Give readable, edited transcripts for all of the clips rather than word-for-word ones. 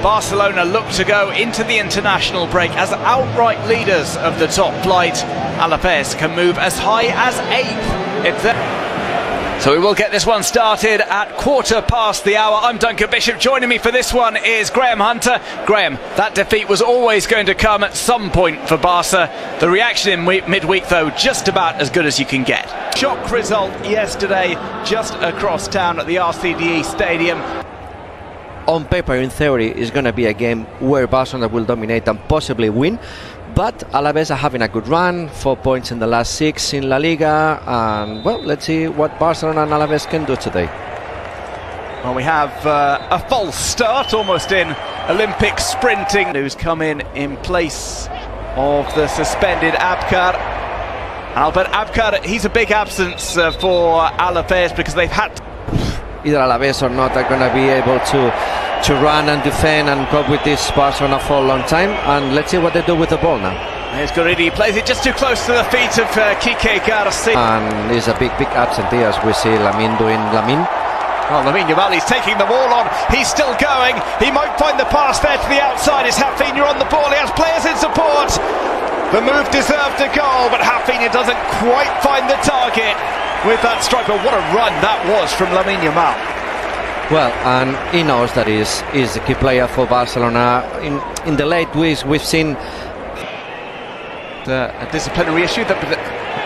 Barcelona look to go into the international break as outright leaders of the top flight. ألافيس can move as high as 8th. So we will get this one started at 1:15. I'm Duncan Bishop. Joining me for this one is Graham Hunter. Graham, that defeat was always going to come at some point for Barca. The reaction in midweek, though, just about as good as you can get. Shock result yesterday just across town at the RCDE Stadium. On paper, in theory, it's going to be a game where Barcelona will dominate and possibly win. But Alavés are having a good run, 4 points in the last 6 in La Liga, and well, let's see what Barcelona and Alavés can do today. Well, we have a false start, almost in Olympic sprinting, who's come in place of the suspended Abkar. Albert Abkar, he's a big absence for Alavés because they've had to. Either Alavés or not are going to be able to run and defend and cope with this Barcelona for a long time, and let's see what they do with the ball now. Here's Goridi, plays it just too close to the feet of Kike Garcia. And he's a big absentee, as we see Lamine doing Lamine. Oh, Lamine Yamal, he's taking the ball on, he's still going, he might find the pass there to the outside. It's Rafinha on the ball, he has players in support. The move deserved a goal, but Rafinha doesn't quite find the target with that strike. But what a run that was from Lamine Yamal. Well, and he knows that he's the key player for Barcelona. In the late weeks, we've seen a disciplinary issue that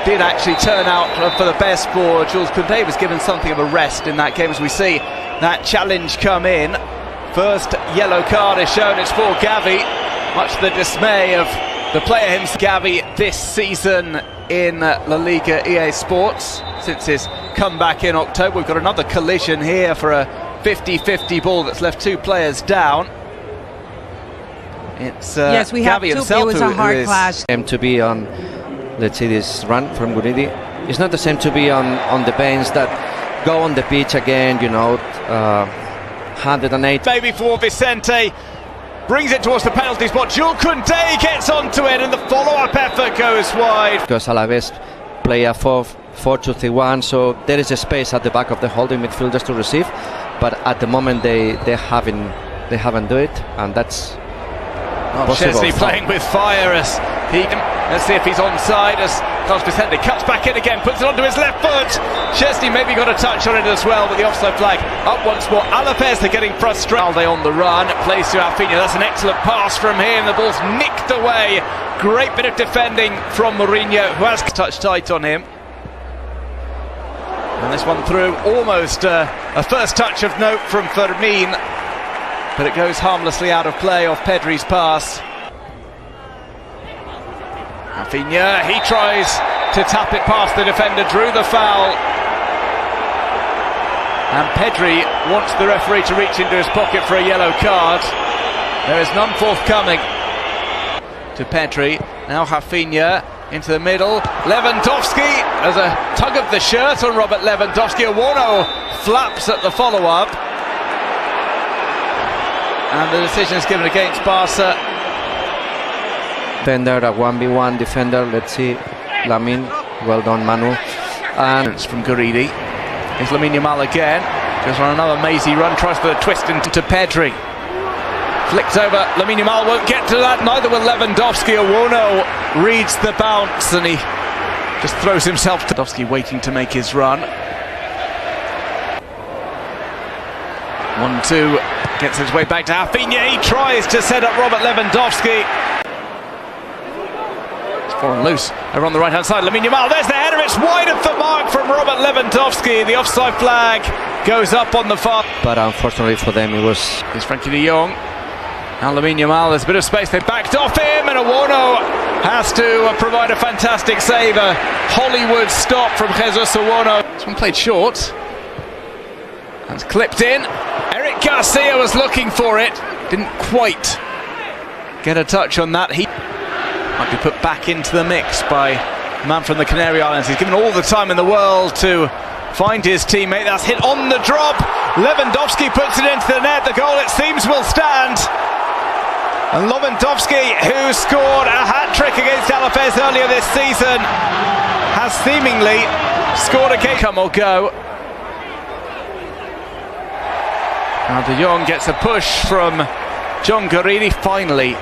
did actually turn out for the best for Jules Koundé. He was given something of a rest in that game, as we see that challenge come in. First yellow card is shown, it's for Gavi, much to the dismay of the player himself. Gavi this season in La Liga EA Sports since his comeback in October. We've got another collision here for a 50-50 ball that's left 2 players down. It's yes, we have Gavi to. himself. It was a hard clash. To be on, let's see this run from Guridi. It's not the same to be on the bench that go on the pitch again, 108. Maybe for Vicente. Brings it towards the penalty spot. Jules Koundé gets onto it, and the follow-up effort goes wide. Because Alavés play a 4-2-3-1, so there is a space at the back of the holding midfielders to receive. But at the moment they haven't do it, and that's possible. Chesney playing with fire as he. Let's see if he's onside as Carlos Vicente cuts back in again, puts it onto his left foot. Chesney maybe got a touch on it as well, but the offside flag up once more. Alavés are getting frustrated. Alde on the run, plays to Rafinha. That's an excellent pass from him. The ball's nicked away. Great bit of defending from Mourinho, who has touched tight on him. And this one through, almost a first touch of note from Fermin, but it goes harmlessly out of play off Pedri's pass. Rafinha, he tries to tap it past the defender, drew the foul. And Pedri wants the referee to reach into his pocket for a yellow card. There is none forthcoming to Pedri. Now Rafinha into the middle. Lewandowski, there's a tug of the shirt on Robert Lewandowski. Owono flaps at the follow-up. And the decision is given against Barca. Defender, a 1v1 defender. Let's see, Lamine, well done Manu. And it's from Goridi. Here's Lamine Yamal again, goes on another mazy run, tries for the twist into Pedri. Flicks over, Lamine Yamal won't get to that, neither will Lewandowski. Owono reads the bounce and he just throws himself to Lewandowski, waiting to make his run. 1-2, gets his way back to Rafinha. He tries to set up Robert Lewandowski. Fallen loose over on the right hand side. Lamine Yamal, there's the header, it's wide of the mark from Robert Lewandowski. The offside flag goes up on the far. But unfortunately for them, it was. Here's Frankie de Jong. And Lamine Yamal, there's a bit of space, they backed off him, and Owono has to provide a fantastic save. A Hollywood stop from Jesus Owono. This one played short. That's clipped in. Eric Garcia was looking for it, didn't quite get a touch on that. He might be put back into the mix by a man from the Canary Islands. He's given all the time in the world to find his teammate. That's hit on the drop. Lewandowski puts it into the net. The goal, it seems, will stand. And Lewandowski, who scored a hat-trick against Alavés earlier this season, has seemingly scored a game. Come or go. Now De Jong gets a push from John Guarini. Finally,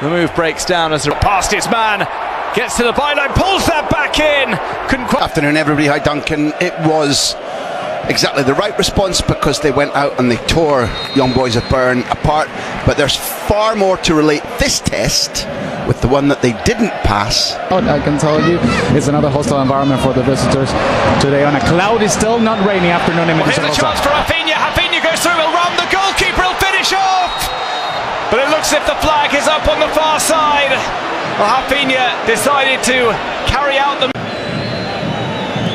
the move breaks down as past his man, gets to the byline, pulls that back in. Couldn't quite. Afternoon, everybody. Hi, Duncan. It was exactly the right response because they went out and they tore young boys of Bern apart. But there's far more to relate this test with the one that they didn't pass. I can tell you, it's another hostile environment for the visitors today on a cloudy, still not rainy afternoon in Here's a chance for Rafinha. Rafinha goes through, he'll run the goalkeeper, he'll finish off. But it looks as if the flag is up on the far side. Well, Rafinha decided to carry out the.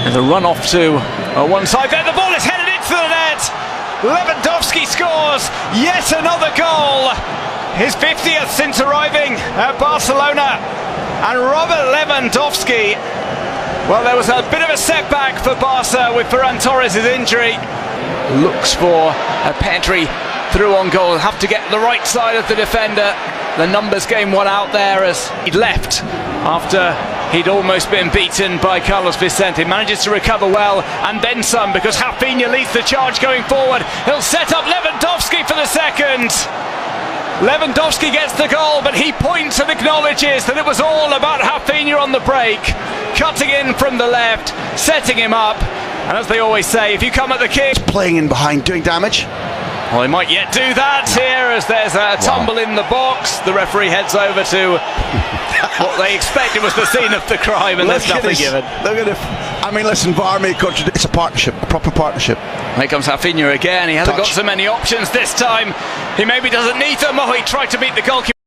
There's a run off to one side there. The ball is headed into the net. Lewandowski scores yet another goal. His 50th since arriving at Barcelona. And Robert Lewandowski, well, there was a bit of a setback for Barca with Ferran Torres' injury. Looks for a Pedri through on goal. Have to get the right side of the defender. The numbers game one out there as he'd left after he'd almost been beaten by Carlos Vicente. Manages to recover well and then some because Rafinha leads the charge going forward. He'll set up Lewandowski for the second. Lewandowski gets the goal, but he points and acknowledges that it was all about Rafinha on the break, cutting in from the left, setting him up. And as they always say, if you come at the kick, Playing in behind, doing damage. well, he might yet do that here as there's a tumble in the box. The referee heads over to what they expected was the scene of the crime, and there's nothing given. Look at it. I mean, listen, VAR may contradict. It's a partnership, a proper partnership. Here comes Rafinha again. He hasn't got Touch. so many options this time. He maybe doesn't need them. Oh, he tried to beat the goalkeeper.